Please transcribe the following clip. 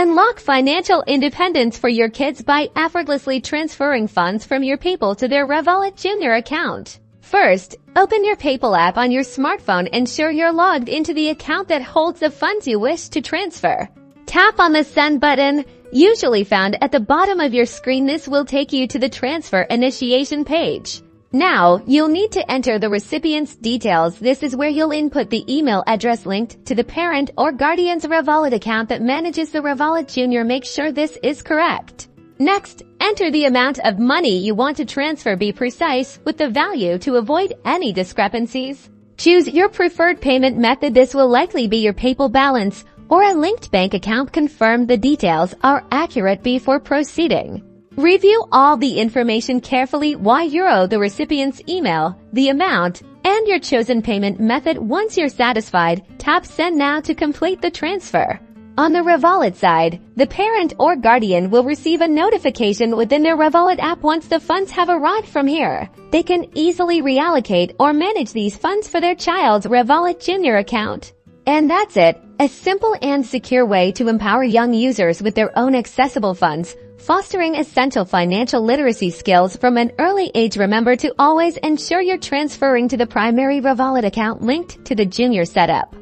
Unlock financial independence for your kids by effortlessly transferring funds from your PayPal to their Revolut Junior account. First, open your PayPal app on your smartphone and ensure you're logged into the account that holds the funds you wish to transfer. Tap on the Send button, usually found at the bottom of your screen. This will take you to the transfer initiation page. Now, you'll need to enter the recipient's details. This is where you'll input the email address linked to the parent or guardian's Revolut account that manages the Revolut Junior. Make sure this is correct. Next, enter the amount of money you want to transfer. Be precise with the value to avoid any discrepancies. Choose your preferred payment method. This will likely be your PayPal balance or a linked bank account. Confirm the details are accurate before proceeding. Review all the information carefully while you owe the recipient's email, the amount, and your chosen payment method. Once you're satisfied, tap Send now to complete the transfer. On the Revolut side, the parent or guardian will receive a notification within their Revolut app once the funds have arrived. From here, they can easily reallocate or manage these funds for their child's Revolut Junior account. And that's it, a simple and secure way to empower young users with their own accessible funds, fostering essential financial literacy skills from an early age. Remember to always ensure you're transferring to the primary Revolut account linked to the Junior setup.